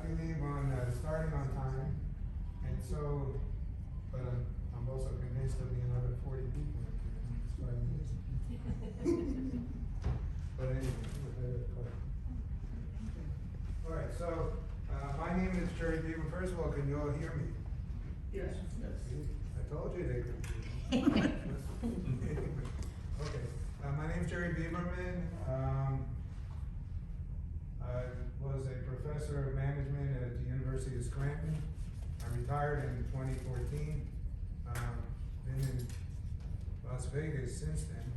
believe on starting on time, and so, but I'm also convinced there'll be another 40 people in here in this 5 minutes. But anyway, all right, so my name is Jerry Beaver. First of all, can you all hear me? Yes. I told you they could hear me. Okay, my name is Jerry Bieberman. I was a professor of management at the University of Scranton. I retired in 2014. Been in Las Vegas since then.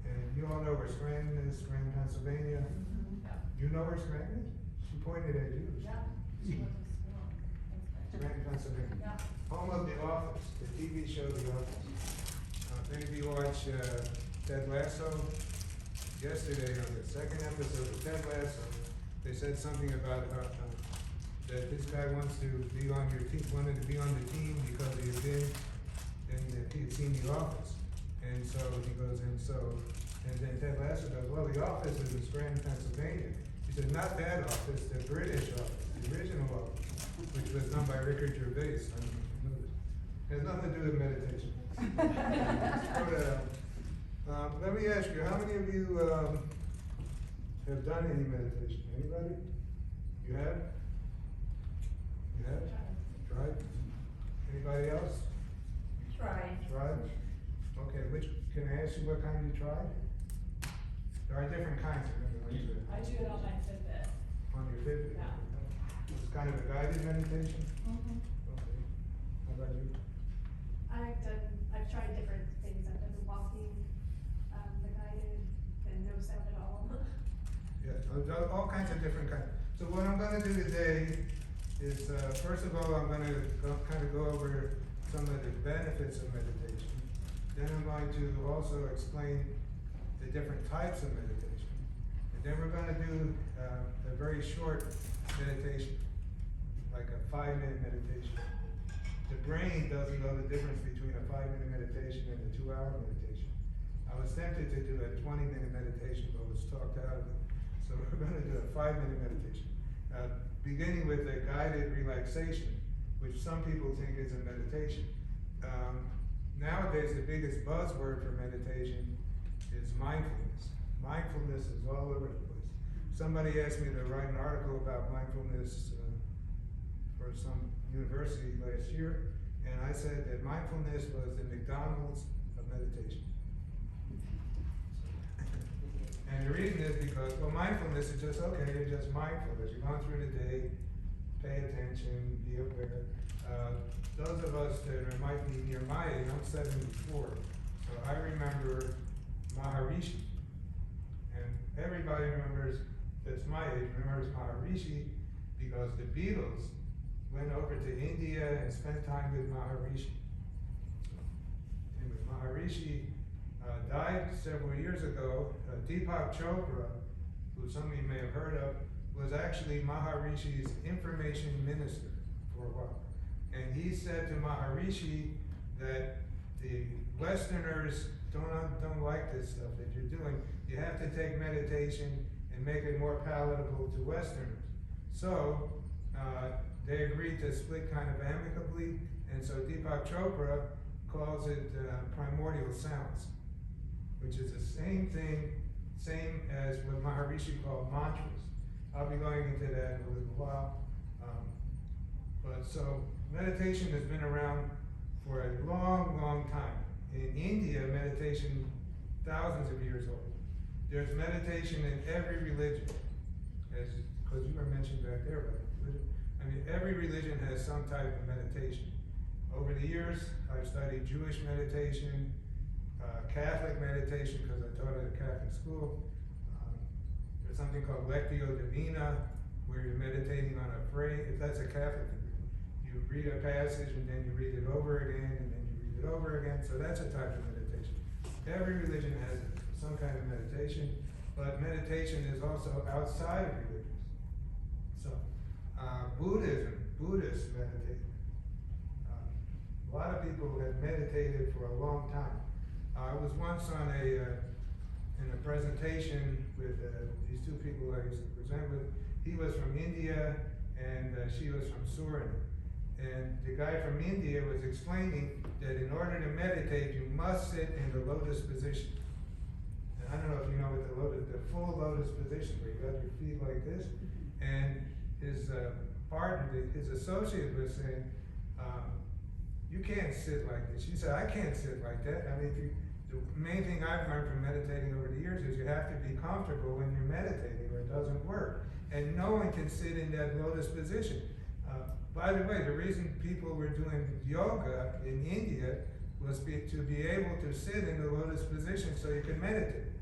And you all know where Scranton is, Scranton, Pennsylvania. You know where Scranton is? She pointed at you. Scranton, Pennsylvania. Home of The Office, the TV show The Office. If any of you watch Ted Lasso, yesterday on the second episode of Ted Lasso, they said something about that this guy wants to be on your team, wanted to be on the team because he had been, and he had seen The Office. And so he goes, and then Ted Lasso goes, well, The Office is in Scranton, Pennsylvania. He said, not that office, the British office, the original office, which was done by Ricky Gervais. I don't know if you know this. It has nothing to do with meditation. Let me ask you, how many of you have done any meditation? Anybody? You have? You have? Tried? Anybody else? Tried. Tried? Okay, can I ask you what kind you tried? There are different kinds of meditation. I do it on my Fitbit. On your Fitbit? Yeah. It's kind of a guided meditation? Mm-hmm. Okay. How about you? I've tried different things. I've done the walking, the guided, and no sound at all. Yeah, all kinds of different kinds. So what I'm gonna do today is, first of all, I'm gonna kind of go over some of the benefits of meditation. Then I'm going to also explain the different types of meditation. And then we're gonna do a very short meditation, like a 5-minute meditation. The brain doesn't know the difference between a 5-minute meditation and a 2-hour meditation. I was tempted to do a 20-minute meditation, but was talked out of it. So we're gonna do a 5-minute meditation. Beginning with a guided relaxation, which some people think is a meditation. Nowadays, the biggest buzzword for meditation is mindfulness. Mindfulness is all over the place. Somebody asked me to write an article about mindfulness for some university last year, and I said that mindfulness was the McDonald's of meditation. And the reason is because, well, mindfulness is just, okay, you're just mindful as you're going through the day, pay attention, be aware. Those of us that might be near my age, I'm 74, so I remember Maharishi. And everybody remembers, that's my age, remembers Maharishi because the Beatles went over to India and spent time with Maharishi. Anyway, Maharishi died several years ago. Deepak Chopra, who some of you may have heard of, was actually Maharishi's information minister for a while. And he said to Maharishi that the Westerners don't like this stuff that you're doing. You have to take meditation and make it more palatable to Westerners. So they agreed to split kind of amicably, and so Deepak Chopra calls it primordial sounds, which is the same thing, same as what Maharishi called mantras. I'll be going into that in a little while. But so meditation has been around for a long, long time. In India, meditation, thousands of years old. There's meditation in every religion, because you were mentioned back there, right? I mean, every religion has some type of meditation. Over the years, I've studied Jewish meditation, Catholic meditation, because I taught at a Catholic school. There's something called Lectio Divina, where you're meditating on a phrase, if that's a Catholic degree. You read a passage and then you read it over again, and then you read it over again, so that's a type of meditation. Every religion has some kind of meditation, but meditation is also outside of religions. So, Buddhists meditate. A lot of people have meditated for a long time. I was once on in a presentation with these two people I used to present with. He was from India and she was from Suriname. And the guy from India was explaining that in order to meditate, you must sit in the lotus position. And I don't know if you know what the full lotus position, where you got your feet like this. And his partner, his associate was saying, you can't sit like this. She said, I can't sit like that. I mean, the main thing I've learned from meditating over the years is you have to be comfortable when you're meditating or it doesn't work. And no one can sit in that lotus position. By the way, the reason people were doing yoga in India was to be able to sit in the lotus position so you can meditate.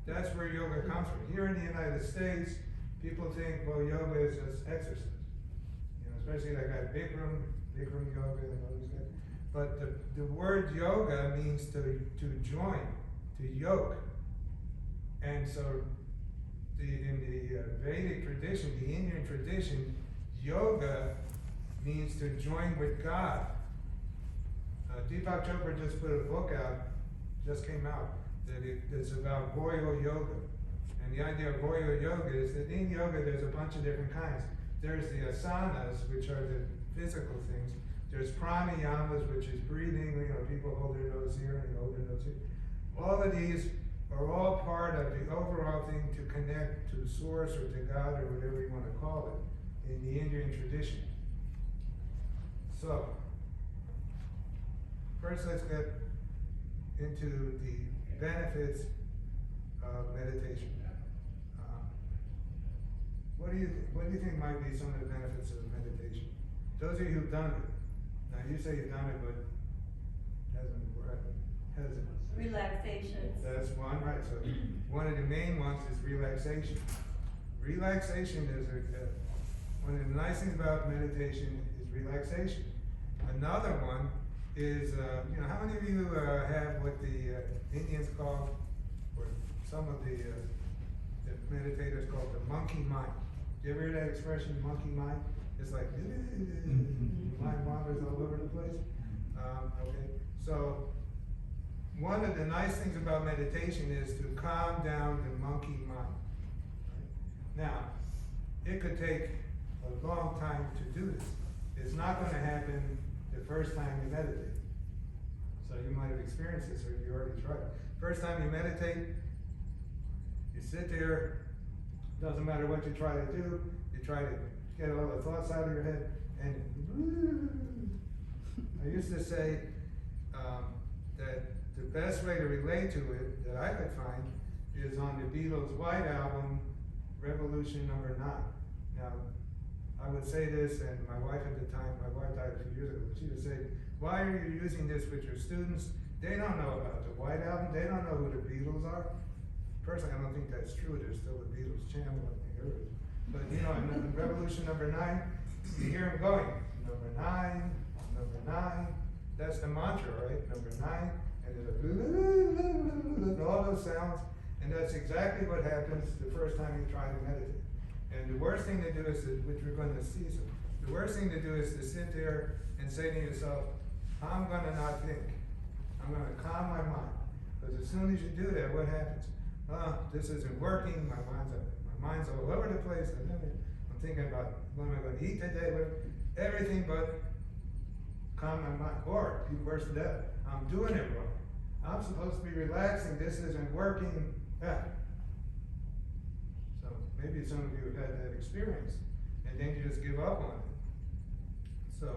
That's where yoga comes from. Here in the United States, people think, well, yoga is just exercise. You know, especially like that Bikram yoga and all these guys. But the word yoga means to join, to yoke. And so in the Vedic tradition, the Indian tradition, yoga means to join with God. Deepak Chopra just put a book out, just came out, that's about Goyo Yoga. And the idea of Goyo Yoga is that in yoga there's a bunch of different kinds. There's the asanas, which are the physical things. There's pranayamas, which is breathing, you know, people hold their nose here and hold their nose here. All of these are all part of the overall thing to connect to source or to God or whatever you want to call it in the Indian tradition. So, first let's get into the benefits of meditation. What do you think might be some of the benefits of meditation? Those of you who've done it. Now you say you've done it, but hasn't. Relaxation. That's one, right? So one of the main ones is relaxation. Relaxation is one of the nice things about meditation is relaxation. Another one is, you know, how many of you have what the Indians call, or some of the meditators call the monkey mind? You ever hear that expression, monkey mind? It's like, mind wanders all over the place. Okay, so one of the nice things about meditation is to calm down the monkey mind. Right? Now, it could take a long time to do this. It's not going to happen the first time you meditate. So you might have experienced this or you already tried. First time you meditate, you sit there, doesn't matter what you try to do, you try to get all the thoughts out of your head, and I used to say that the best way to relate to it that I could find is on the Beatles' White Album, Revolution No. 9. Now, I would say this, and my wife at the time, my wife died a few years ago, she would say, why are you using this with your students? They don't know about the White Album, they don't know who the Beatles are. Personally, I don't think that's true, there's still the Beatles channel, I think there is. But you know, in Revolution No. 9, you hear them going, number 9, that's the mantra, right? Number 9, and there's all those sounds, and that's exactly what happens the first time you try to meditate. And the worst thing to do is, which we're going to see, so the worst thing to do is to sit there and say to yourself, I'm going to not think. I'm going to calm my mind. Because as soon as you do that, what happens? This isn't working, my mind's all over the place, I'm thinking about what am I going to eat today, everything but calm my mind. Or, even worse than that, I'm doing it wrong. I'm supposed to be relaxing, this isn't working. So maybe some of you have had that experience, and then you just give up on it. So,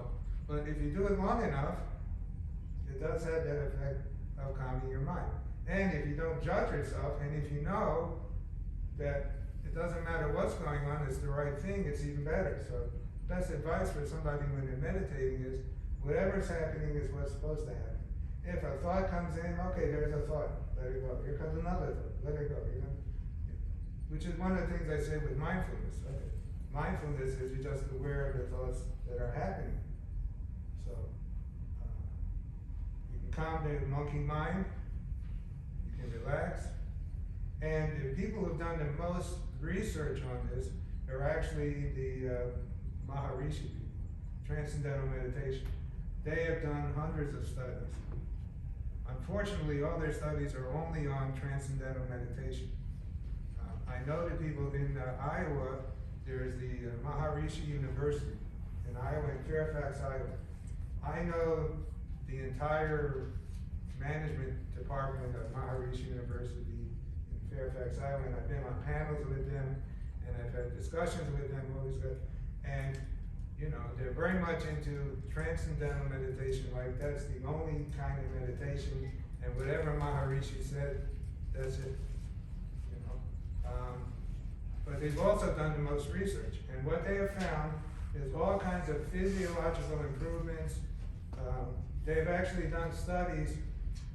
but if you do it long enough, it does have that effect of calming your mind. And if you don't judge yourself, and if you know that it doesn't matter what's going on, it's the right thing, it's even better. So best advice for somebody when they're meditating is, whatever's happening is what's supposed to happen. If a thought comes in, okay, there's a thought, let it go. Here comes another thought, let it go. You know? Which is one of the things I say with mindfulness. Okay. Mindfulness is you're just aware of the thoughts that are happening. So you can calm the monkey mind, you can relax, and the people who've done the most research on this are actually the Maharishi people, Transcendental Meditation. They have done hundreds of studies. Unfortunately, all their studies are only on Transcendental Meditation. I know the people in Iowa there's the Maharishi University in Iowa, in Fairfax, Iowa. I know the entire management department of Maharishi University in Fairfax, Iowa, and I've been on panels with them, and I've had discussions with them, always good. And, you know, they're very much into transcendental meditation, like that's the only kind of meditation, and whatever Maharishi said, that's it, you know. But they've also done the most research, and what they have found is all kinds of physiological improvements. They've actually done studies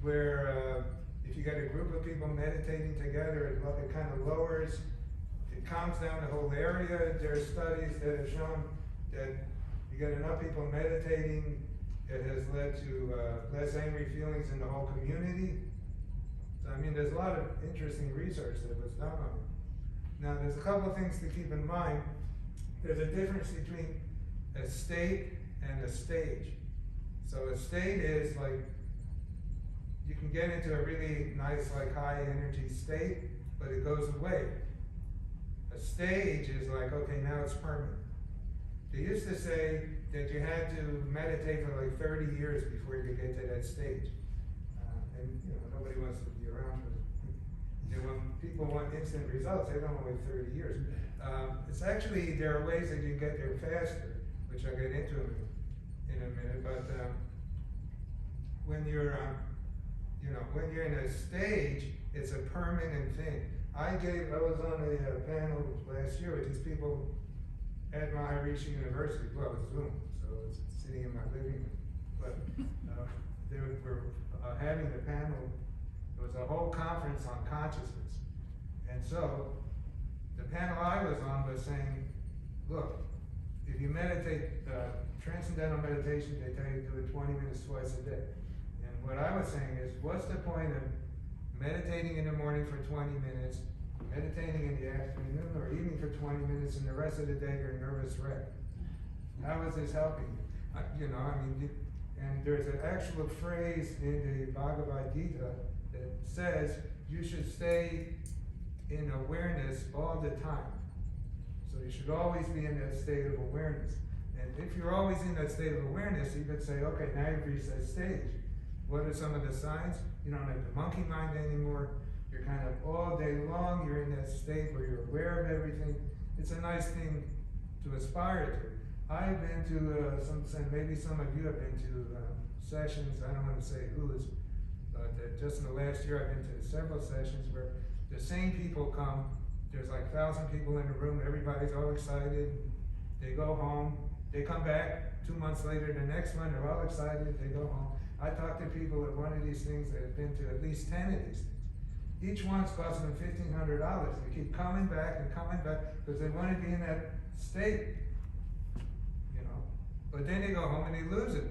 where if you get a group of people meditating together, it kind of lowers, it calms down the whole area. There are studies that have shown that you get enough people meditating, it has led to less angry feelings in the whole community. So, I mean, there's a lot of interesting research that was done on it. Now, there's a couple of things to keep in mind. There's a difference between a state and a stage. So a state is like, you can get into a really nice, like high energy state, but it goes away. A stage is like, okay, now it's permanent. They used to say that you had to meditate for like 30 years before you could get to that stage. And you know, nobody wants to be around for it. You know, when people want instant results, they don't want to wait 30 years. It's actually, there are ways that you get there faster, which I'll get into in a minute, but when you're, you know, when you're in a stage, it's a permanent thing. I was on a panel last year with these people at Maharishi University. Well, it was Zoom, so it's sitting in my living room. But they were having a panel. It was a whole conference on consciousness. And so the panel I was on was saying, look, if you meditate, transcendental meditation, they tell you to do it 20 minutes twice a day. And what I was saying is, what's the point of meditating in the morning for 20 minutes, meditating in the afternoon or evening for 20 minutes, and the rest of the day you're a nervous wreck? How is this helping you? You know, I mean, and there's an actual phrase in the Bhagavad Gita that says you should stay in awareness all the time. So you should always be in that state of awareness. And if you're always in that state of awareness, you could say, okay, now you've reached that stage. What are some of the signs? You don't have the monkey mind anymore. You're kind of all day long, you're in that state where you're aware of everything. It's a nice thing to aspire to. I've been to maybe some of you have been to sessions, I don't want to say whose, but just in the last year I've been to several sessions where the same people come. There's like 1,000 people in the room, everybody's all excited. They go home, they come back 2 months later, the next one, they're all excited, they go home. I talk to people at one of these things that have been to at least 10 of these things. Each one's costing them $1,500. They keep coming back because they want to be in that state, you know. But then they go home and they lose it.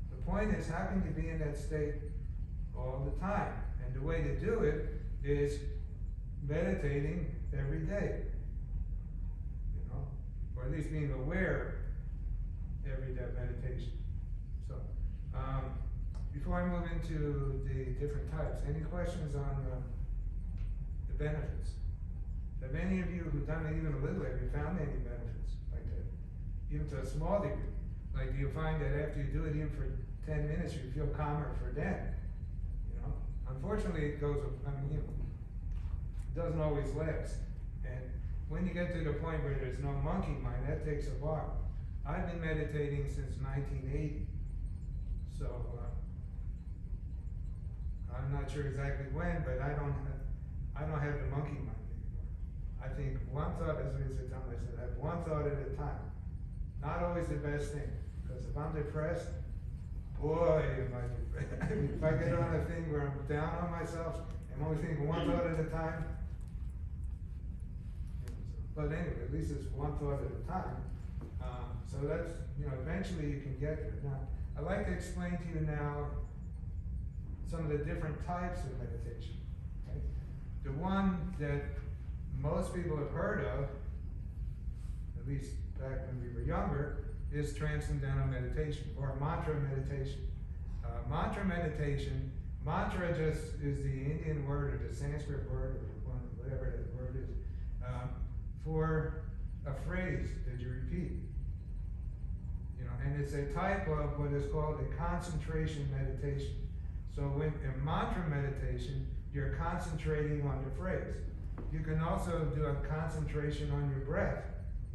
The point is, how can you be in that state all the time? And the way to do it is meditating every day, you know, or at least being aware every day meditation. So, before I move into the different types, any questions on the benefits? Have any of you who've done it even a little, have you found any benefits like that? Even to a small degree? Like, do you find that after you do it even for 10 minutes, you feel calmer for then? You know? Unfortunately, it goes, I mean, you know, it doesn't always last. And when you get to the point where there's no monkey mind, that takes a while. I've been meditating since 1980. So, I'm not sure exactly when, but I don't have the monkey mind anymore. I think one thought, as we said, I said, I have one thought at a time. Not always the best thing, because if I'm depressed, boy, am I depressed. If I get on a thing where I'm down on myself, I'm only thinking one thought at a time. But anyway, at least it's one thought at a time. So that's, you know, eventually you can get there. Now, I'd like to explain to you now some of the different types of meditation. Okay? The one that most people have heard of, at least back when we were younger, is transcendental meditation or mantra meditation. Mantra meditation, mantra just is the Indian word or the Sanskrit word or whatever that word is, for a phrase that you repeat. You know, and it's a type of what is called a concentration meditation. So when in mantra meditation, you're concentrating on the phrase. You can also do a concentration on your breath,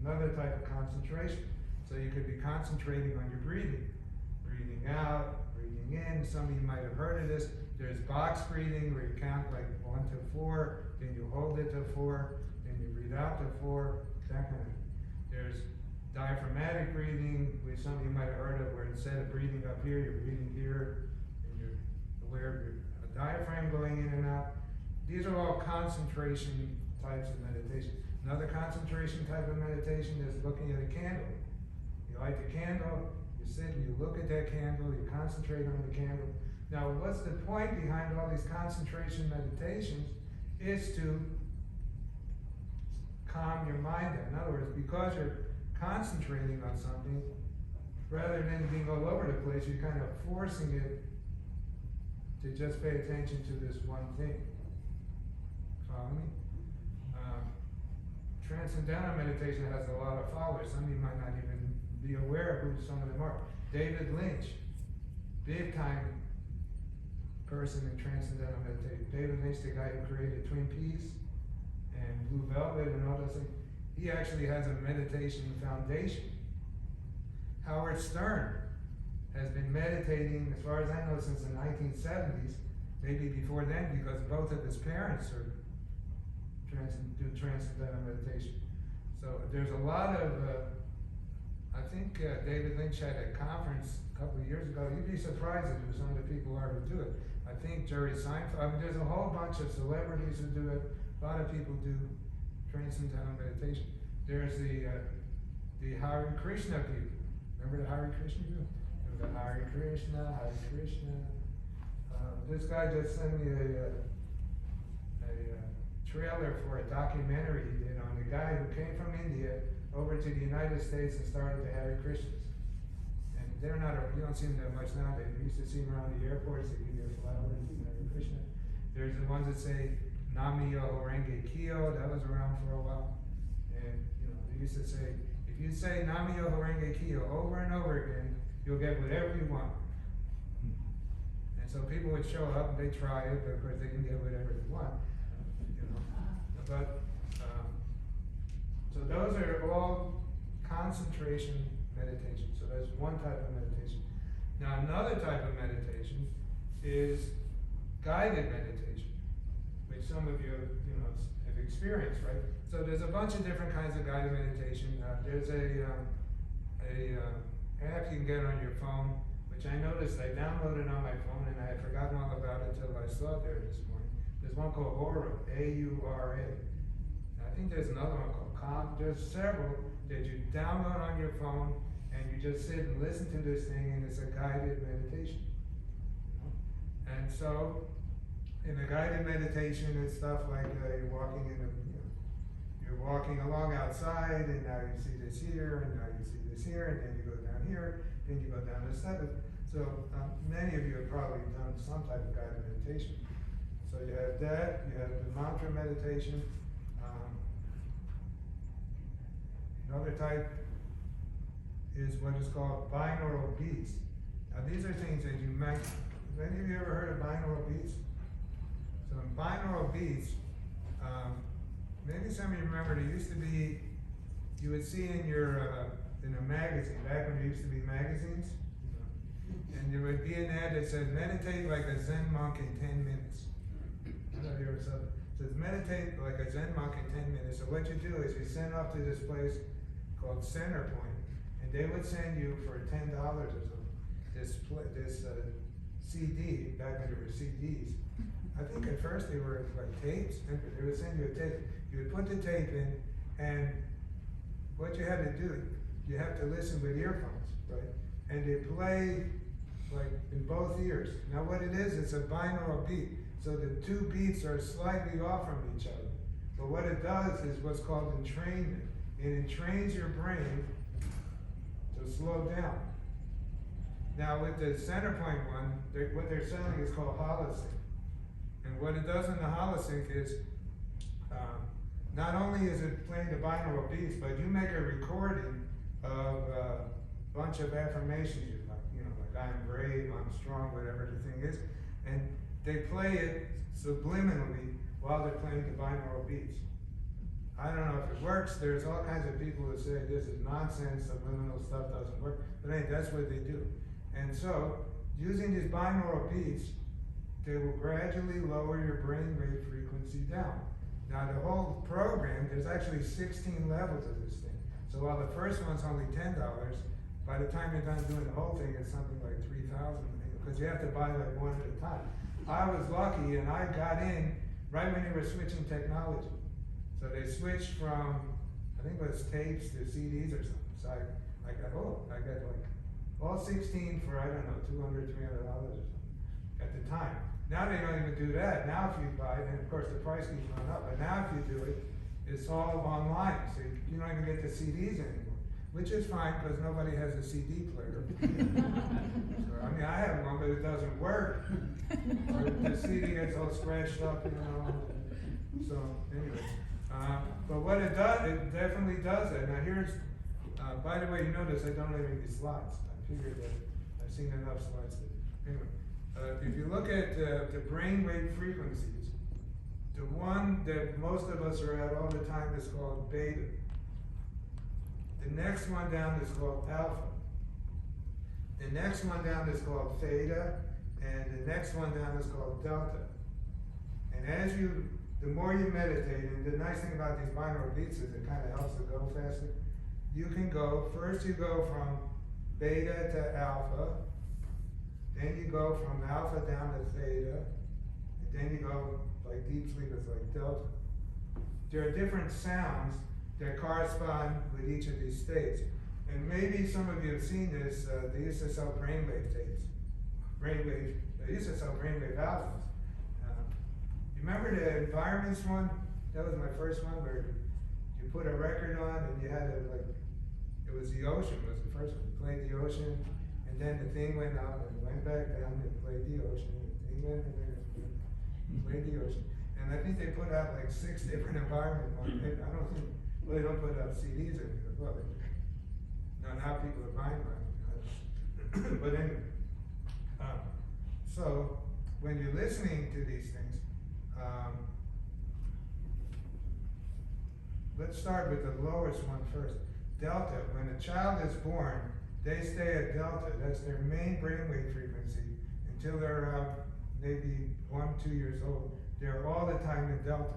another type of concentration. So you could be concentrating on your breathing. Breathing out, breathing in. Some of you might have heard of this. There's box breathing where you count like 1 to 4, then you hold it to 4, then you breathe out to 4, that kind of thing. There's diaphragmatic breathing, which some of you might have heard of, where instead of breathing up here, you're breathing here, and you're aware of your diaphragm going in and out. These are all concentration types of meditation. Another concentration type of meditation is looking at a candle. You light the candle, you sit and you look at that candle, you concentrate on the candle. Now, what's the point behind all these concentration meditations is to calm your mind down. In other words, because you're concentrating on something, rather than being all over the place, you're kind of forcing it to just pay attention to this one thing. Follow me? Transcendental meditation has a lot of followers. Some of you might not even be aware of who some of them are. David Lynch, big time person in transcendental meditation. David Lynch, the guy who created Twin Peaks and Blue Velvet and all those things, he actually has a meditation foundation. Howard Stern has been meditating, as far as I know, since the 1970s, maybe before then, because both of his parents are do transcendental meditation. So there's a lot of, I think David Lynch had a conference a couple of years ago. You'd be surprised at who some of the people are who do it. I think Jerry Seinfeld, I mean, there's a whole bunch of celebrities who do it. A lot of people do transcendental meditation. There's the Hare Krishna people. Remember the Hare Krishna people? The Hare Krishna, Hare Krishna. This guy just sent me a trailer for a documentary he did on a guy who came from India over to the United States and started the Hare Krishnas. And they're not, you don't see them that much nowadays. We used to see them around the airports, they give you a flower, Hare Krishna. There's the ones that say Nam-myoho Renge Kyo, that was around for a while. And you know, they used to say, if you say Nam-myoho Renge Kyo over and over again, you'll get whatever you want. And so people would show up and they try it, but of course they didn't get whatever they want. But, so those are all concentration meditation. So that's one type of meditation. Now another type of meditation is guided meditation, which some of you, have experienced, right? So there's a bunch of different kinds of guided meditation. There's a app you can get on your phone, which I noticed I downloaded on my phone and I had forgotten all about it until I saw it there this morning. There's one called Aura, A-U-R-A. I think there's another one called Calm. There's several that you download on your phone and you just sit and listen to this thing and it's a guided meditation. And so, in a guided meditation, it's stuff like you're walking you're walking along outside and now you see this here and now you see this here and then you go down here, then you go down this step. So many of you have probably done some type of guided meditation. So you have that, you have the mantra meditation. Another type is what is called binaural beats. Now these are things that you might, have any of you ever heard of binaural beats? So in binaural beats, maybe some of you remember there used to be, you would see in your, in a magazine, back when there used to be magazines, and there would be an ad that said, meditate like a Zen monk in 10 minutes. I don't know if you ever saw it. It says, meditate like a Zen monk in 10 minutes. So what you do is you send off to this place called Centerpoint, and they would send you for $10 or something, this CD, back when there were CDs. I think at first they were like tapes, they would send you a tape. You would put the tape in, and what you had to do, you have to listen with earphones, right? And they play like in both ears. Now what it is, it's a binaural beat. So the two beats are slightly off from each other. But what it does is what's called entrainment. It entrains your brain to slow down. Now with the Centerpoint one, what they're selling is called Holosync. And what it does in the Holosync is, not only is it playing the binaural beats, but you make a recording of a bunch of affirmations you like, like I'm brave, I'm strong, whatever the thing is, and they play it subliminally while they're playing the binaural beats. I don't know if it works. There's all kinds of people who say this is nonsense, subliminal stuff doesn't work, but hey, that's what they do. And so, using these binaural beats, they will gradually lower your brain wave frequency down. Now the whole program, there's actually 16 levels of this thing. So while the first one's only $10, by the time you're done doing the whole thing, it's something like $3,000, because you have to buy like one at a time. I was lucky and I got in right when they were switching technology. So they switched from, I think it was tapes to CDs or something. So I got like all 16 for, I don't know, $200, $300 or something at the time. Now they don't even do that. Now if you buy it, and of course the price keeps going up, but now if you do it, it's all online. So you don't even get the CDs anymore, which is fine because nobody has a CD player. So, I mean, I have one, but it doesn't work. The CD gets all scratched up, So anyway, but what it does, it definitely does that. Now here's, by the way, you notice I don't have any slides. I figured that I've seen enough slides. Anyway. If you look at the brainwave frequencies, the one that most of us are at all the time is called beta. The next one down is called alpha. The next one down is called theta, and the next one down is called delta. And the more you meditate, and the nice thing about these binaural beats is it kind of helps to go faster. You can first you go from beta to alpha, then you go from alpha down to theta, and then you go, like deep sleep, it's like delta. There are different sounds that correspond with each of these states. And maybe some of you have seen this, they used to sell brainwave tapes. They used to sell brainwave albums. You remember the Environments one? That was my first one, where you put a record on and you had it was the ocean was the first one. You played the ocean, and then the thing went up and went back down and played the ocean, and the thing went and played the ocean. And I think they put out like 6 different environment ones. I don't think, well, they don't put out CDs anymore. Well, now people are buying them. But anyway, so when you're listening to these things, let's start with the lowest one first. Delta. When a child is born, they stay at delta. That's their main brainwave frequency until they're around maybe 1, 2 years old. They're all the time in delta.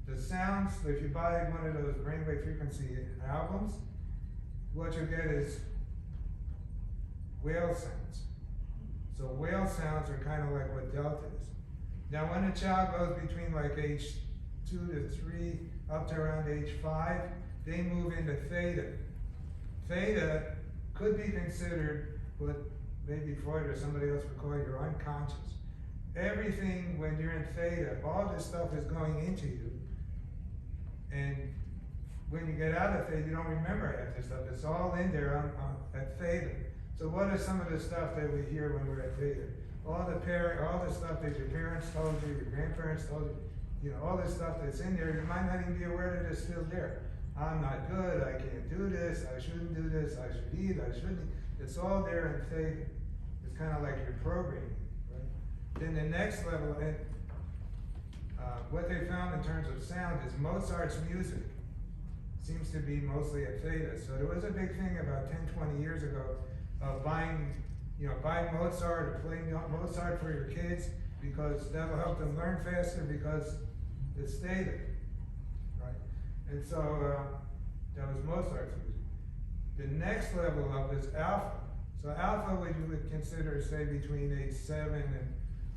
The sounds, if you buy one of those brainwave frequency albums, what you get is whale sounds. So whale sounds are kind of like what delta is. Now when a child goes between like age 2 to 3 up to around age 5, they move into theta. Theta could be considered what maybe Freud or somebody else would call your unconscious. Everything when you're in theta, all this stuff is going into you. And when you get out of theta, you don't remember half this stuff. It's all in there at theta. So what is some of the stuff that we hear when we're at theta? All the stuff that your parents told you, your grandparents told you, all this stuff that's in there, you might not even be aware that it's still there. I'm not good, I can't do this, I shouldn't do this, I should eat, I shouldn't eat. It's all there in theta. It's kind of like your programming, right? Then the next level, and what they found in terms of sound is Mozart's music seems to be mostly at theta. So there was a big thing about 10, 20 years ago of buying Mozart or playing Mozart for your kids because that'll help them learn faster because it's theta, right? And so that was Mozart's music. The next level up is alpha. So alpha, what you would consider, say, between age 7 and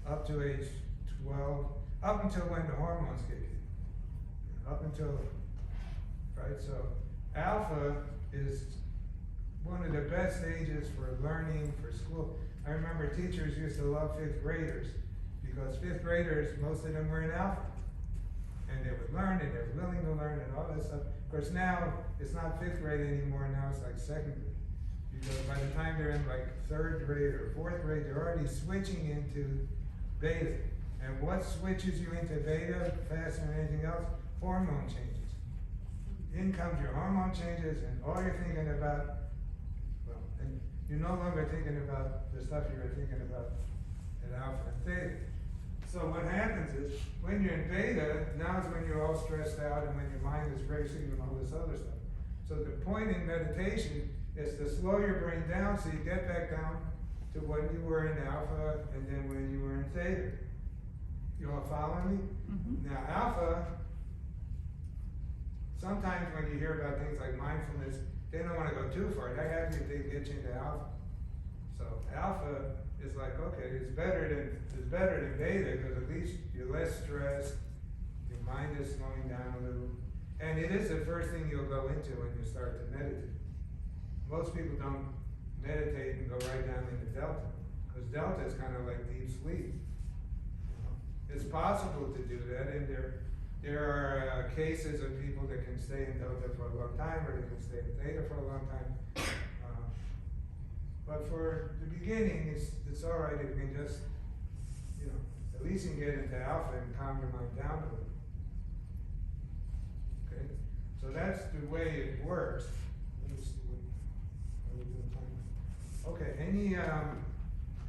up to age 12, up until when the hormones kick in. Up until, right? So alpha is one of the best ages for learning, for school. I remember teachers used to love 5th graders because 5th graders, most of them were in alpha. And they would learn and they're willing to learn and all that stuff. Of course now, it's not 5th grade anymore, now it's like 2nd grade. Because by the time they're in like 3rd grade or 4th grade, they're already switching into beta. And what switches you into beta faster than anything else? Hormone changes. in comes your hormone changes, and all you're thinking about, well, and you're no longer thinking about the stuff you were thinking about at alpha and theta. So what happens is, when you're in beta, now is when you're all stressed out and when your mind is racing and all this other stuff. So the point in meditation is to slow your brain down so you get back down to when you were in alpha and then when you were in theta. You all following me? Mm-hmm. Now alpha, sometimes when you hear about things like mindfulness, they don't want to go too far. They're happy if they get you into alpha. So alpha is like, okay, it's better than beta because at least you're less stressed, your mind is slowing down a little, and it is the first thing you'll go into when you start to meditate. Most people don't meditate and go right down into delta, because delta is kind of like deep sleep. It's possible to do that, and there are cases of people that can stay in delta for a long time, or they can stay in theta for a long time. But for the beginning, it's all right if you can just, at least you can get into alpha and calm your mind down a little. Okay, so that's the way it works. Let me see what are we doing time? Okay,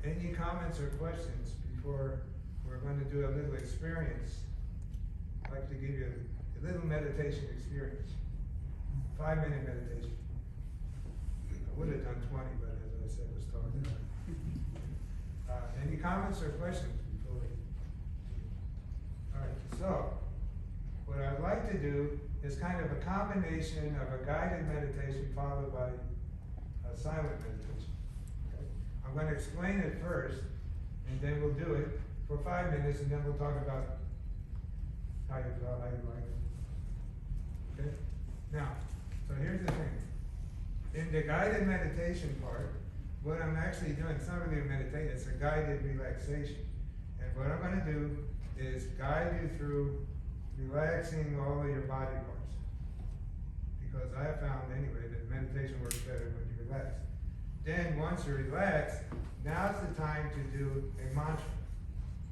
any comments or questions before we're going to do a little experience? I'd like to give you a little meditation experience. 5-minute meditation. I would have done 20, but as I said, was talking. Any comments or questions before we? All right, so what I'd like to do is kind of a combination of a guided meditation followed by a silent meditation. Okay? I'm going to explain it first, and then we'll do it for 5 minutes, and then we'll talk about how you feel, how you like it. Okay? Now, so here's the thing. In the guided meditation part, what I'm actually doing, it's not really a meditation, it's a guided relaxation. And what I'm going to do is guide you through relaxing all of your body parts. Because I have found anyway that meditation works better when you relax. Then once you're relaxed, now's the time to do a mantra.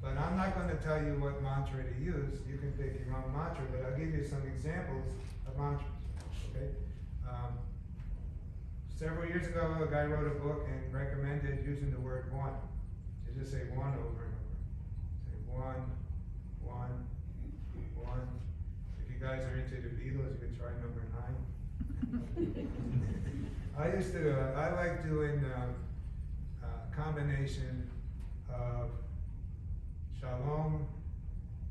But I'm not going to tell you what mantra to use. You can pick your own mantra, but I'll give you some examples of mantras. Okay? Several years ago, a guy wrote a book and recommended using the word one. You just say one over and over. Say one, one, one. If you guys are into the Beatles, you could try number 9. I like doing a combination of shalom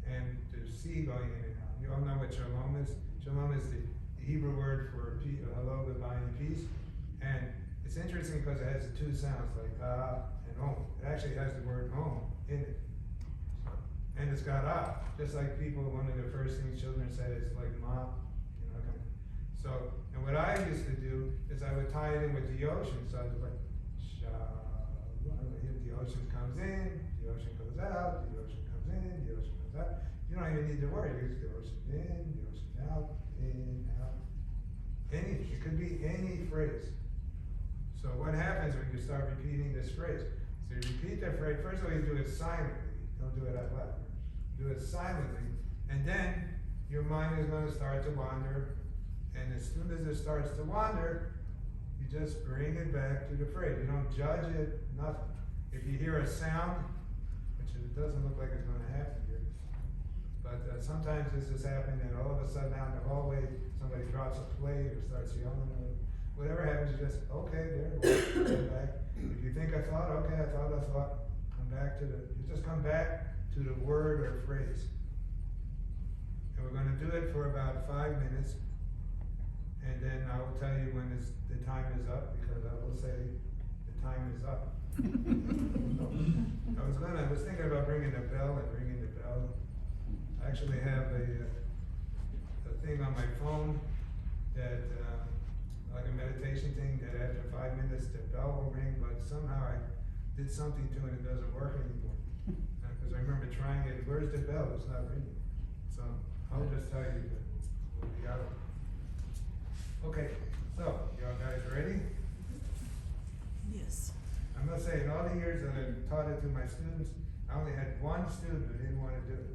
and the sea going in and out. You all know what shalom is? Shalom is the Hebrew word for hello, goodbye, and peace. And it's interesting because it has the two sounds, like and om. It actually has the word om in it. And it's got just like people, one of the first things children say is like ma, kind of. So, and what I used to do is I would tie it in with the ocean. So I was like, if the ocean comes in, the ocean goes out, the ocean comes in, the ocean goes out. You don't even need to worry. Use the ocean in, the ocean out, in, out. Anything. It could be any phrase. So what happens when you start repeating this phrase? So you repeat that phrase, first of all you do it silently, don't do it out loud. Do it silently, and then your mind is going to start to wander, and as soon as it starts to wander, you just bring it back to the phrase. You don't judge it, nothing. If you hear a sound, which it doesn't look like it's going to happen here, but sometimes this has happened, and all of a sudden out in the hallway, somebody drops a plate or starts yelling or whatever happens, you just, okay, there, come back. If you think I thought, okay, I thought, come back to you just come back to the word or phrase. And we're going to do it for about 5 minutes, and then I will tell you when the time is up, because I will say the time is up. I was thinking about ringing the bell and ringing the bell. I actually have a thing on my phone that, like a meditation thing, that after 5 minutes the bell will ring, but somehow I did something to it and it doesn't work anymore. Because I remember trying it, where's the bell? It's not ringing. So I'll just tell you that we'll be out. Okay, so y'all guys ready? Yes. I must say, in all the years that I've taught it to my students, I only had one student who didn't want to do it.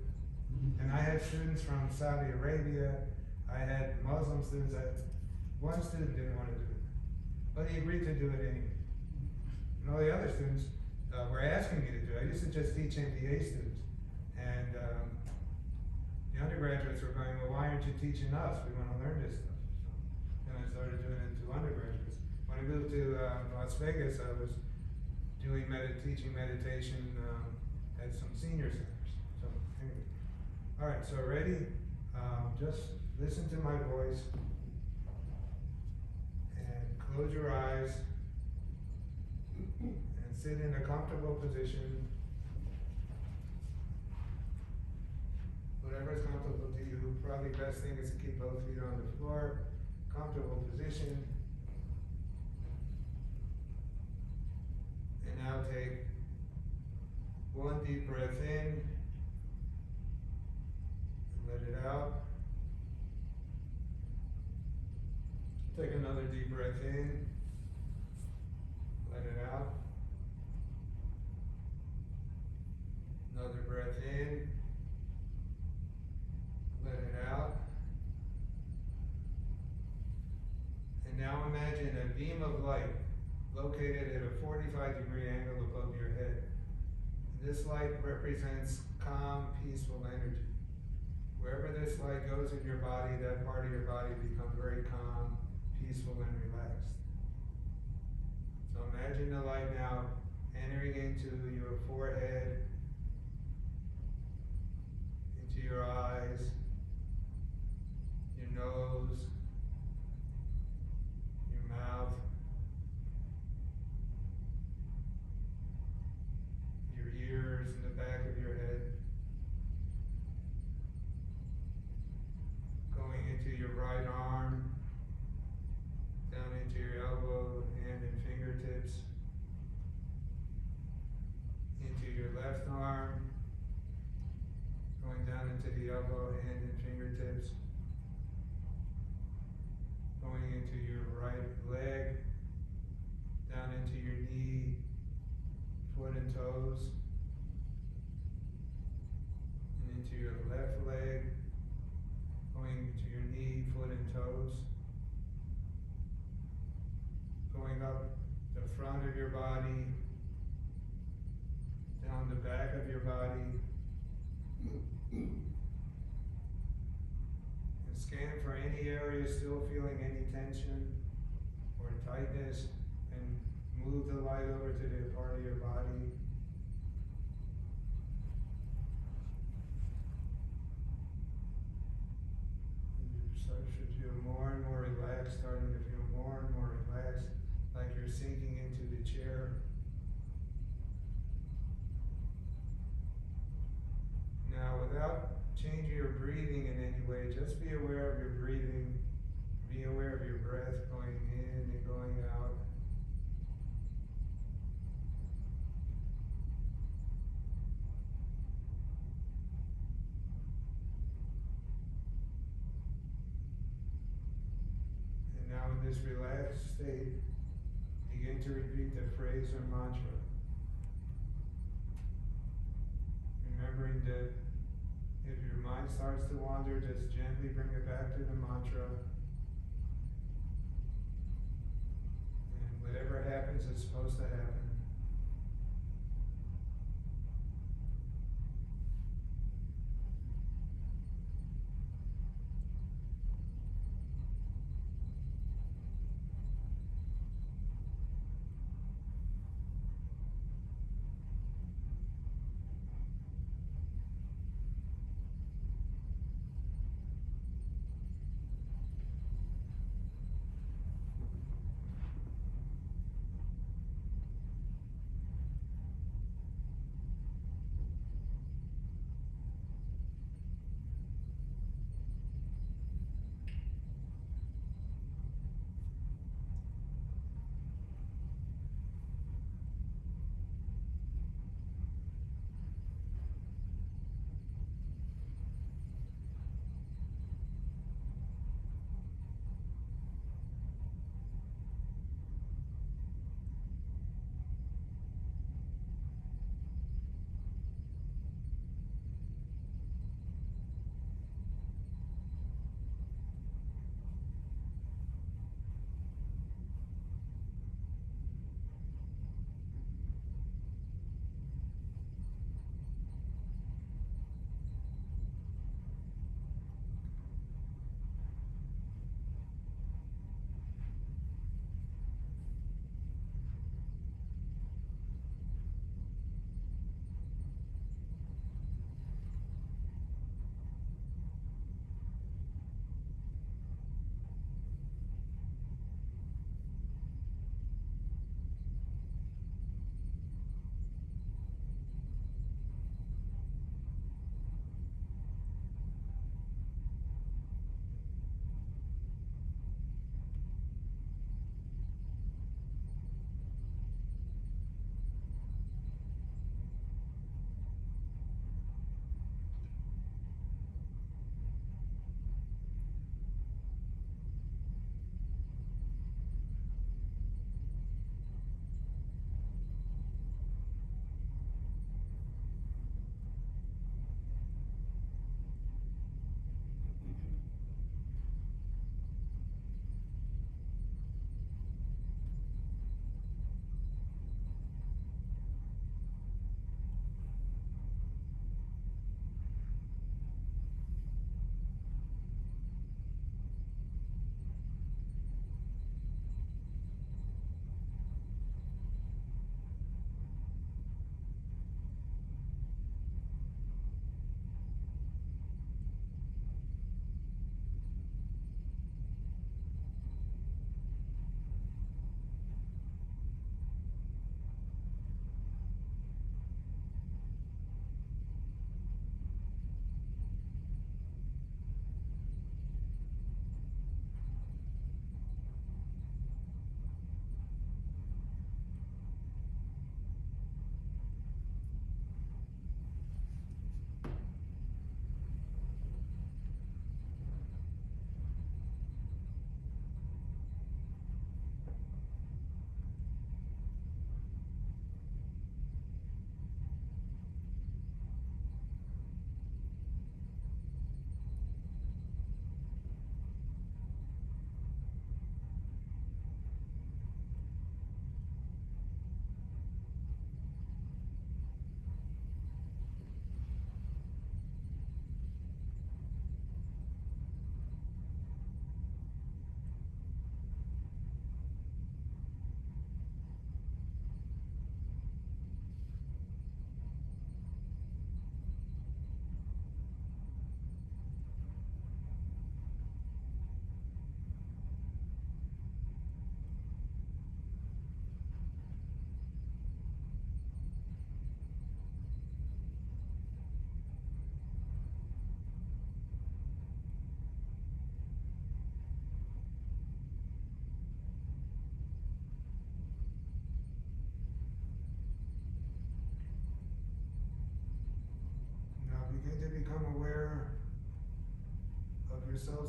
And I had students from Saudi Arabia, I had Muslim students one student didn't wanna do it, but he agreed to do it anyway. And all the other students, were asking me to do it. I used to just teach MBA students. And, the undergraduates were going, well, why aren't you teaching us? We wanna learn this stuff. So then I started doing it to undergraduates. When I moved to, Las Vegas, I was doing teaching meditation, at some senior centers. So, anyway. Alright, so ready? Just listen to my voice. And close your eyes. And sit in a comfortable position. Whatever is comfortable to you. Probably best thing is to keep both feet on the floor. Comfortable position. And now take one deep breath in. And let it out. Take another deep breath in. Let it out. Another breath in. Let it out. And now imagine a beam of light located at a 45-degree angle above your head. This light represents calm, peaceful energy. Wherever this light goes in your body, that part of your body becomes very calm, peaceful, and relaxed. So imagine the light now entering into your forehead, into your eyes, your nose, your mouth, your ears, and the back of your head, going into your right arm, down into your elbow, hand and fingertips, into your left arm, going down into the elbow, hand and fingertips, going into your right leg, down into your knee, foot and toes, and into your left leg, going to your knee, foot and toes, going up the front of your body, down the back of your body, and scan for any area still feeling any tension or tightness, and move the light over to the part of your body. And you should feel more and more relaxed, starting to feel more and more relaxed, like you're sinking into the chair. Now, without changing your breathing in any way, just be aware of your breathing. Be aware of your breath going in and going out. And now in this relaxed state, begin to repeat the phrase or mantra. Remembering that if your mind starts to wander, just gently bring it back to the mantra. And whatever happens is supposed to happen.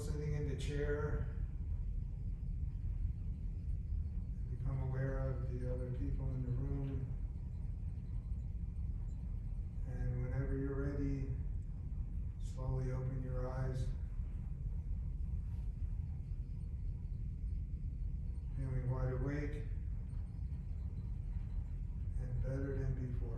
sitting in the chair. Become aware of the other people in the room. And whenever you're ready, slowly open your eyes. Feeling wide awake and better than before.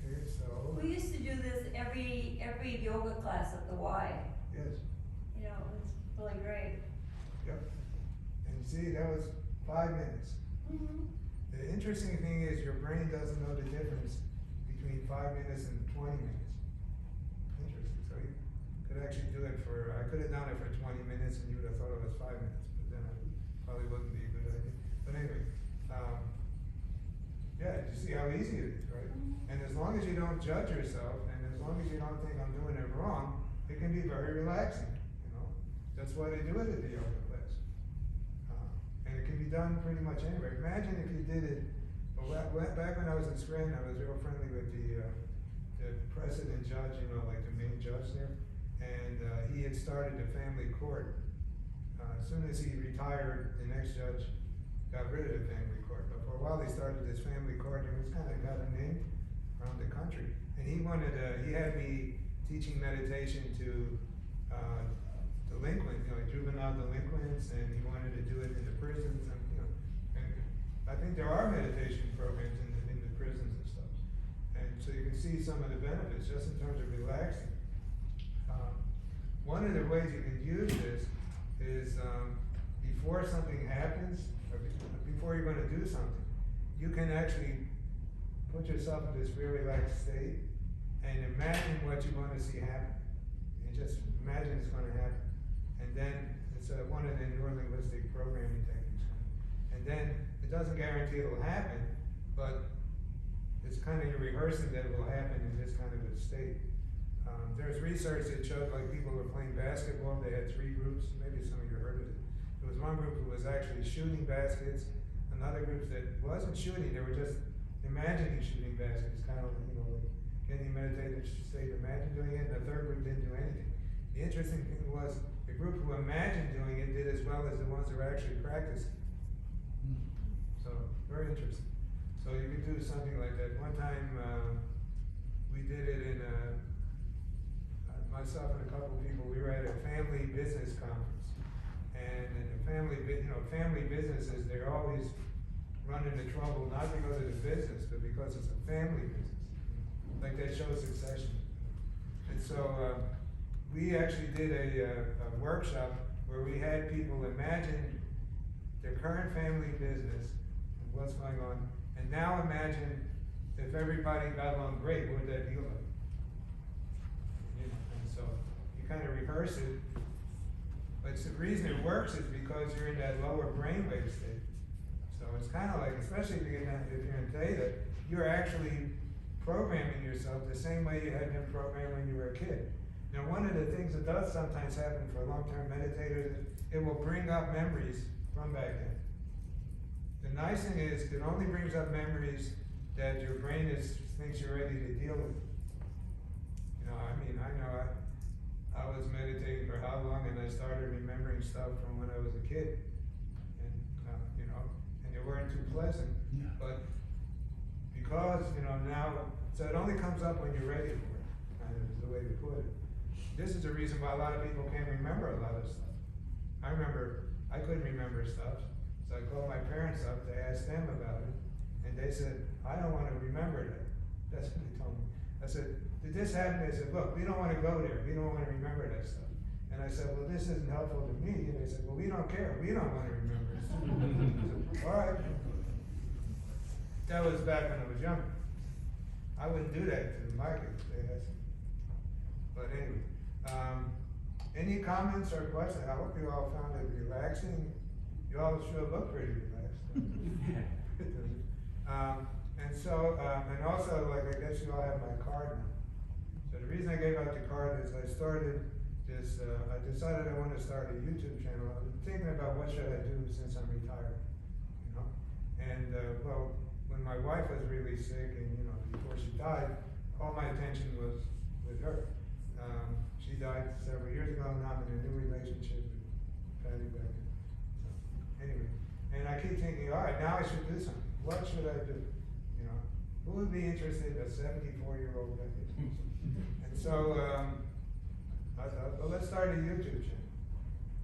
Okay, so, We used to do this every yoga class at the Y. yes, You know, it was really great. yep. And you see, that was 5 minutes. Mm-hmm. The interesting thing is your brain doesn't know the difference between 5 minutes and 20 minutes. Interesting, so you could actually do it for, I could have done it for 20 minutes and you would have thought it was 5 minutes, but then it probably wouldn't be a good idea. But anyway, yeah, you see how easy it is, right? And as long as you don't judge yourself, and as long as you don't think I'm doing it wrong, it can be very relaxing, you know? That's why they do it at the yoga class. And it can be done pretty much anywhere. Imagine if you did it, back when I was in Scranton, I was real friendly with the president judge, you know, like the main judge there. And he had started the family court. As soon as he retired, the next judge got rid of the family court. But for a while, they started this family court, and it was kind of got a name around the country. And he had me teaching meditation to delinquents, you know, like juvenile delinquents, and he wanted to do it in the prisons, and you know, and I think there are meditation programs in the prisons and stuff. And so you can see some of the benefits just in terms of relaxing. One of the ways you can use this is before something happens, or before you're going to do something, you can actually put yourself in this real relaxed state and imagine what you want to see happen. And just imagine it's going to happen. And then it's one of the neurolinguistic programming techniques. And then it doesn't guarantee it'll happen, but it's kind of you're rehearsing that it will happen in this kind of a state. There's research that showed like people were playing basketball, they had 3 groups, maybe some of you heard of it. There was one group who was actually shooting baskets, another group that wasn't shooting, they were just imagining shooting baskets, kind of, you know, like getting meditative state, imagine doing it, and the third group didn't do anything. The interesting thing was the group who imagined doing it did as well as the ones who were actually practicing. So, very interesting. So you could do something like that. One time, we did it in myself and a couple people, we were at a family business conference. And in the family businesses, they're always running into trouble, not because of the business, but because it's a family business. Like that show Succession. And so, we actually did a workshop where we had people imagine their current family business and what's going on, and now imagine if everybody got along great, what would that be like? You know, and so you kind of rehearse it, but the reason it works is because you're in that lower brainwave state. So it's kind of like, especially if you're in theta, you're actually programming yourself the same way you had been programmed when you were a kid. Now, one of the things that does sometimes happen for long-term meditators is it will bring up memories from back then. The nice thing is it only brings up memories that your brain thinks you're ready to deal with. You know, I mean, I was meditating for how long, and I started remembering stuff from when I was a kid, and you know, and they weren't too pleasant. Yeah. But because now, so it only comes up when you're ready for it. Kind of is the way to put it. This is the reason why a lot of people can't remember a lot of stuff. I remember I couldn't remember stuff, so I called my parents up to ask them about it, and they said, "I don't want to remember that." That's what they told me. I said, "Did this happen?" They said, "Look, we don't want to go there. We don't want to remember that stuff." And I said, "Well, this isn't helpful to me." And they said, "Well, we don't care. We don't want to remember it." I said, "All right." That was back when I was younger. I wouldn't do that to my kids. They asked me. But anyway, any comments or questions? I hope you all found it relaxing. You all sure look pretty relaxed. And so, and also, like, I guess you all have my card now. So the reason I gave out the card is I started this, I decided I wanted to start a YouTube channel. I've been thinking about what should I do since I'm retired, you know? And, well, when my wife was really sick and, you know, before she died, all my attention was with her. She died several years ago, now I'm in a new relationship with Patty Becker. So, anyway, and I keep thinking, all right, now I should do something. What should I do? You know, who would be interested in a 74-year-old guy? And so, I thought, well, let's start a YouTube channel.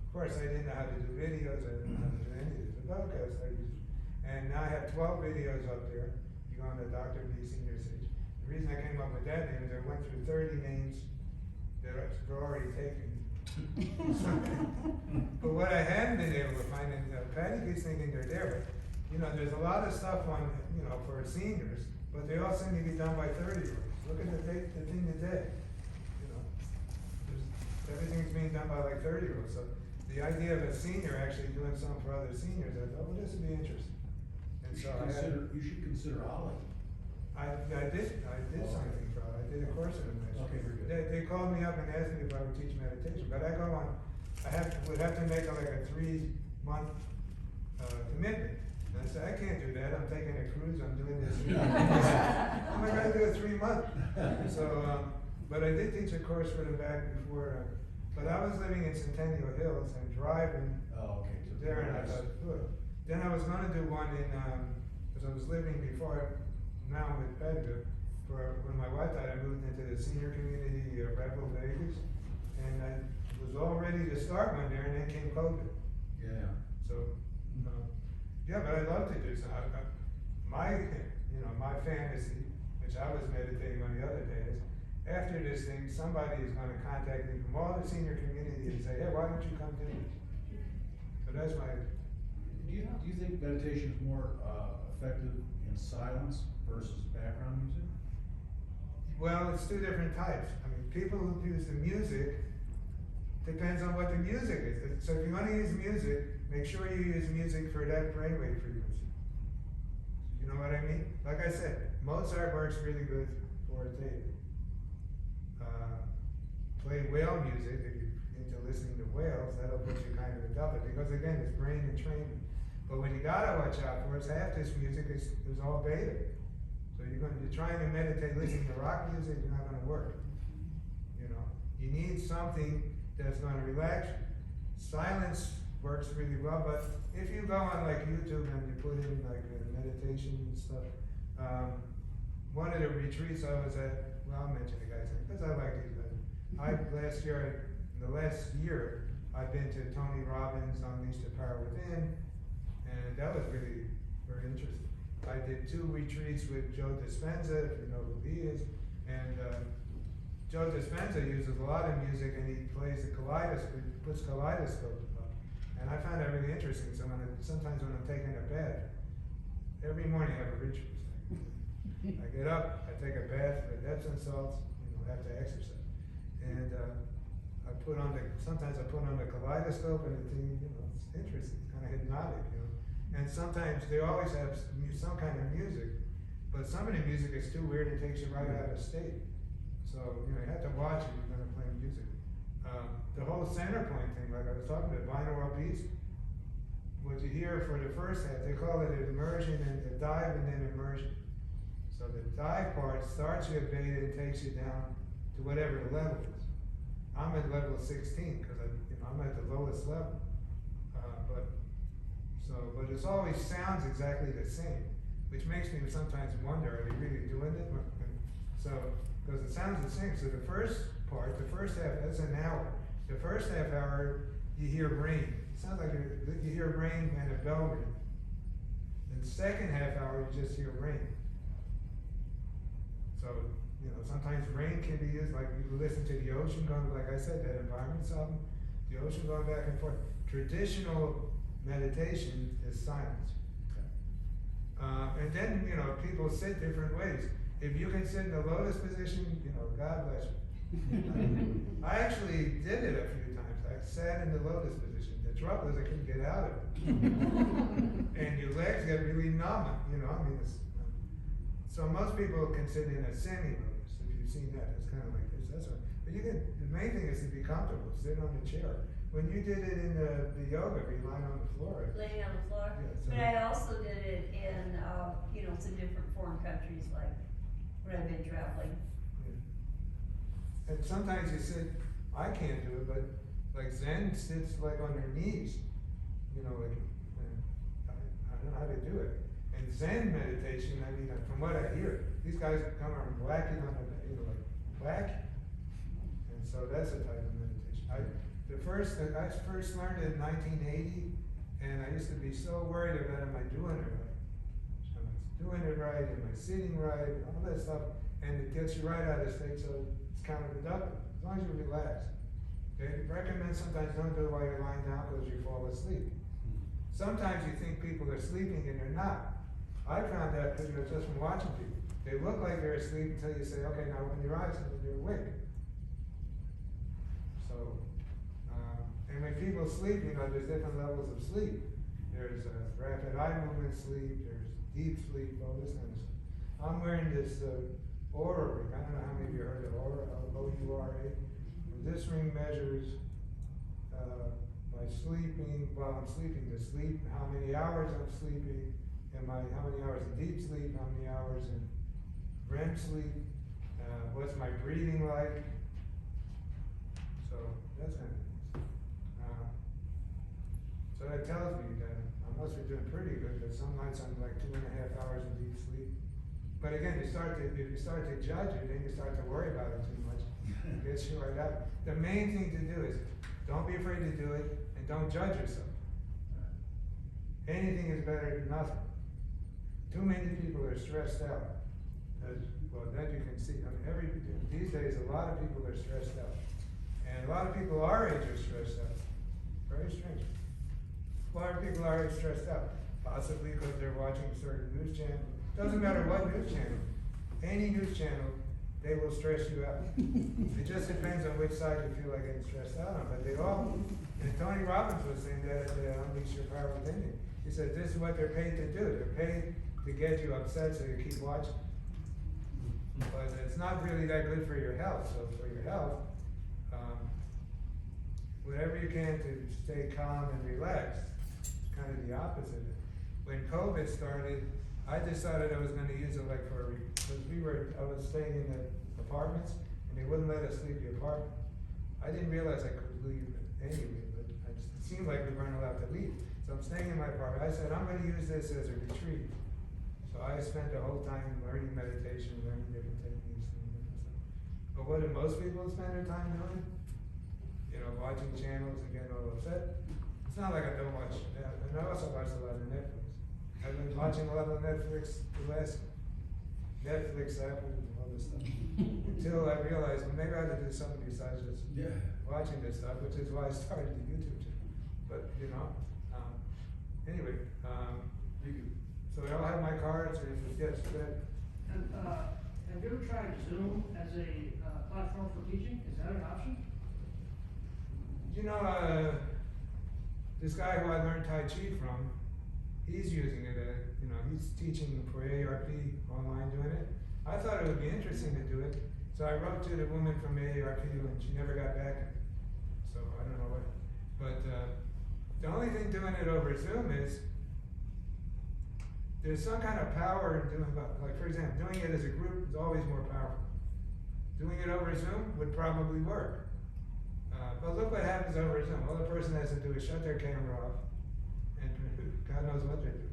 Of course, I didn't know how to do videos, I didn't know how to do any of this, but okay, I started using. And now I have 12 videos up there. You go on the Dr. B Senior Stage. The reason I came up with that name is I went through 30 names that were already taken. But what I haven't been able to find, and Patty keeps thinking they're there, but you know, there's a lot of stuff on, you know, for seniors, but they all seem to be done by 30-year-olds. Look at the thing today. You know, everything's being done by like 30-year-olds. So the idea of a senior actually doing something for other seniors, I thought, well, this would be interesting. And so You should consider Ollie. I did something for it. I did a course in it. Okay, very good. They called me up and asked me if I would teach meditation, but I go on, would have to make like a 3-month, commitment. And I said, I can't do that, I'm taking a cruise, I'm doing this. How am I gonna do a 3-month? So, but I did teach a course for them back before, but I was living in Centennial Hills and driving Oh, okay. So there, and I thought, good. Then I was gonna do one in, cause I was living before, now with Bedford, for when my wife died, I moved into the senior community, Redwood Vegas, and I was all ready to start one there, and then came COVID. Yeah. So, yeah, but I'd love to do some. My fantasy, which I was meditating on the other day, is after this thing, somebody is going to contact me from all the senior community and say, hey, why don't you come do this? So that's my. Do you think meditation is more effective in silence versus background music? Well, it's two different types. I mean, people who use the music, depends on what the music is. So if you want to use music, make sure you use music for that brainwave frequency. You know what I mean? Like I said, Mozart works really good for a tape. Play whale music, if you're into listening to whales, that'll put you kind of in double, because again, it's brain entrainment. But what you gotta watch out for is half this music is all beta. So you're trying to meditate listening to rock music, you're not gonna work. You know, you need something that's gonna relax you. Silence works really well, but if you go on like YouTube and you put in like meditation and stuff, one of the retreats I was at, well, I'll mention the guy's name, because I like these guys. In the last year, I've been to Tony Robbins' Unleash the Power Within, and that was really very interesting. I did 2 retreats with Joe Dispenza, if you know who he is, and Joe Dispenza uses a lot of music, and he plays the kaleidoscope, puts kaleidoscope up, and I found that really interesting. So sometimes when I'm taking a bath, every morning I have a ritual. I get up, I take a bath with Epsom salts, after exercise, and sometimes I put on the kaleidoscope, and the thing, it's interesting, it's kind of hypnotic, And sometimes they always have some kind of music, but some of the music is too weird, it takes you right out of state. So, you have to watch if you're gonna play music. The whole center point thing, like I was talking about, binaural beats, what you hear for the first half, they call it immersion and a dive and then immersion. So the dive part starts you at beta and takes you down to whatever the level is. I'm at level 16 because I'm at the lowest level. But it always sounds exactly the same, which makes me sometimes wonder, are they really doing it? So, because it sounds the same. So the first part, the first half, that's an hour. The first half hour, you hear rain. It sounds like you hear rain and a bell ring. The second half hour, you just hear rain. So, sometimes rain can be used, like you can listen to the ocean going, like I said, that environment's album, the ocean going back and forth. Traditional meditation is silence. Okay. And then, people sit different ways. If you can sit in the lotus position, God bless you. I actually did it a few times. I sat in the lotus position. The trouble is I couldn't get out of it. And your legs get really numb, So most people can sit in a semi-lotus, if you've seen that, it's kind of like this, that's right. But you can, the main thing is to be comfortable, sit on the chair. When you did it in the yoga, you lying on the floor. Laying on the floor. Yeah, so- But I also did it in, you know, some different foreign countries, like when I've been traveling. Yeah. And sometimes you sit, I can't do it, but like Zen sits like on their knees, you know, like, I don't know how to do it. And Zen meditation, I mean, from what I hear, these guys come around whacking on the, you know, like whack. And so that's a type of meditation. I first learned it in 1980, and I used to be so worried about am I doing it right? Am I doing it right? Am I sitting right? All that stuff, and it gets you right out of state, so it's counterproductive, as long as you relax. Okay, recommend sometimes don't do it while you're lying down because you fall asleep. Sometimes you think people are sleeping and they're not. I found that because just from watching people. They look like they're asleep until you say, okay, now open your eyes, and then they're awake. So, and when people sleep, you know, there's different levels of sleep. There's rapid eye movement sleep, there's deep sleep, all this kind of stuff. I'm wearing this Oura ring. I don't know how many of you heard of Oura, O-U-R-A. This ring measures my sleeping, while I'm sleeping, the sleep, how many hours I'm sleeping, and how many hours in deep sleep, how many hours in REM sleep, what's my breathing like. So that's kind of things. So that tells me that I must be doing pretty good, but some nights I'm like 2.5 hours in deep sleep. But again, if you start to judge it, then you start to worry about it too much. It gets you right out. The main thing to do is don't be afraid to do it and don't judge yourself. Anything is better than nothing. Too many people are stressed out. Well, then you can see, I mean, these days a lot of people are stressed out. And a lot of people our age are stressed out. Very strange. A lot of people our age stressed out. Possibly because they're watching a certain news channel. Doesn't matter what news channel. Any news channel, they will stress you out. It just depends on which side you feel like getting stressed out on. But they all, and Tony Robbins was saying that at the Unleash Your Power Within You. He said this is what they're paid to do. They're paid to get you upset so you keep watching. But it's not really that good for your health. So for your health, whatever you can to stay calm and relaxed, it's kind of the opposite. When COVID started, I decided I was going to use it like because I was staying in the apartments and they wouldn't let us leave the apartment. I didn't realize I could leave anyway, but it seemed like we weren't allowed to leave. So I'm staying in my apartment. I said, I'm going to use this as a retreat. So I spent the whole time learning meditation, learning different techniques and different stuff. But what do most people spend their time doing? You know, watching channels and getting all upset. It's not like I don't watch that. And I also watch a lot of Netflix. I've been watching a lot of Netflix, the last Netflix app and all this stuff. Until I realized, well, maybe I ought to do something besides just watching this stuff, which is why I started the YouTube channel. But, you know, anyway, so I all have my cards, and yes, good. And, have you ever tried Zoom as a platform for teaching? Is that an option? You know, this guy who I learned Tai Chi from, he's using it, you know, he's teaching for AARP online doing it. I thought it would be interesting to do it, so I wrote to the woman from AARP and she never got back. So I don't know what, but the only thing doing it over Zoom is, there's some kind of power in doing, like for example, doing it as a group is always more powerful. Doing it over Zoom would probably work. But look what happens over Zoom. All the person has to do is shut their camera off, and God knows what they do.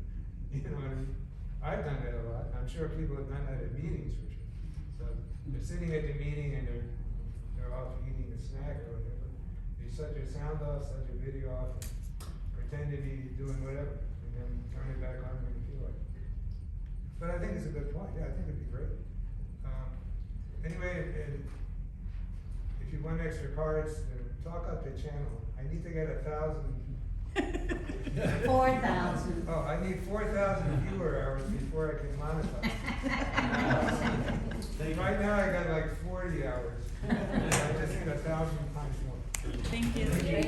You know what I mean? I've done that a lot. I'm sure people have done that at meetings for sure. So they're sitting at the meeting and they're off eating a snack or whatever. You shut your sound off, shut your video off, and pretend to be doing whatever, and then turn it back on when you feel like it. But I think it's a good point. Yeah, I think it'd be great. Anyway, if you want extra cards, talk up the channel. I need to get 1,000. 4,000. Oh, I need 4,000 viewer hours before I can monetize. Right now I got like 40 hours. I just need 1,000 times more. Thank you. Thank